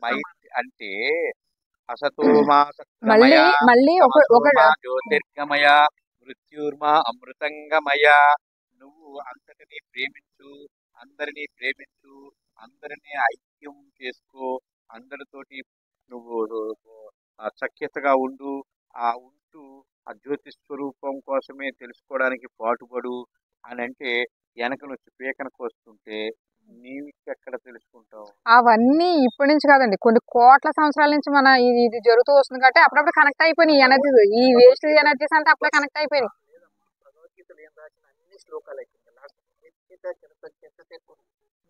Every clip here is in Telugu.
మైత్రి అంటే అసతోమా మళ్ళీ సత్యమయ మళ్ళీ ఒక తమసోమా జ్యోతిర్గమయ మృత్యుర్మా అమృతంగమయ. నువ్వు అంతటినీ ప్రేమించు, అందరినీ ప్రేమించు, అందరినీ ఐక్యం చేసుకో, అందరితోటి నువ్వు సఖ్యతగా ఉండు. ఆ ఉంటూ ఆ జ్యోతి స్వరూపం కోసమే తెలుసుకోవడానికి పాటుపడు అని అంటే వెనక నుంచి పీకనకు వస్తుంటే నీవెక్కడ తెలుసుకుంటావు? అవన్నీ ఇప్పటి నుంచి కాదండి, కొన్ని కోట్ల సంవత్సరాల నుంచి మన ఇది జరుగుతూ వస్తుంది కాబట్టి అప్పుడప్పుడు కనెక్ట్ అయిపోయినాయి ఈ ఎనర్జీస్, ఈ వేస్ట్ ఎనర్జీస్ అంటే అప్పుడే కనెక్ట్ అయిపోయినాయి. భగవద్గీతలో ఏం రాసిన అన్ని శ్లోకాలు అయిపోయింది లాస్ట్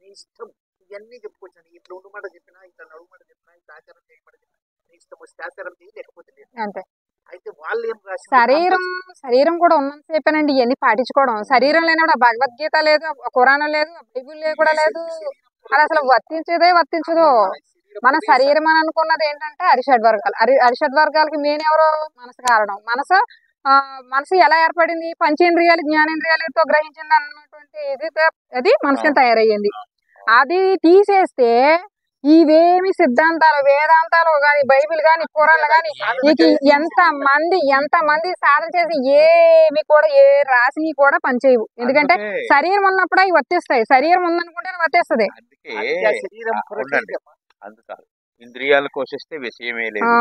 నీ ఇష్టం ఇవన్నీ చెప్పుకొచ్చాను. ఇట్లా ఉండమాట చెప్పినా, ఇట్లా నడుమాట చెప్పినా, ఇట్లా ఆచారం చేయమాట చెప్పినా నీ ఇష్టం వస్తే ఆచారం చేయి, లేకపోతే లేదు. అంతే. అయితే వాళ్ళు ఏం రాసి శరీరం కూడా ఉన్నంతసేపేనండి ఇవన్నీ పాటించుకోవడం. శరీరం లేనప్పుడు ఆ భగవద్గీత లేదు, ఖురాన్ లేదు, బైబిల్ కూడా లేదు, అది అసలు వర్తించదు. మన శరీరం అని అనుకున్నది ఏంటంటే అరిషడ్ వర్గాలు. అరిషడ్ వర్గాలకి మెయిన్ ఎవరు? మనసు కారణం. మనసు ఎలా ఏర్పడింది? పంచేంద్రియాలు జ్ఞానేంద్రియాలతో గ్రహించింది అన్నటువంటి అది మనసుని తయారయ్యింది. అది తీసేస్తే ఇవేమి సిద్ధాంతాలు, వేదాంతాలు గాని, బైబిల్ గాని, ఖురాన్లు గాని, నీకు ఎంత మంది సాధన చేసి ఏమి కూడా ఏ రాసిని కూడా పనిచేయవు. ఎందుకంటే శరీరం ఉన్నప్పుడు అవి వర్తిస్తాయి. శరీరం ఉందనుకుంటే వర్తిస్తుంది. అందుకే అందుకాదు ఇంద్రియాలు కోసిస్తే విషయమే లేదు.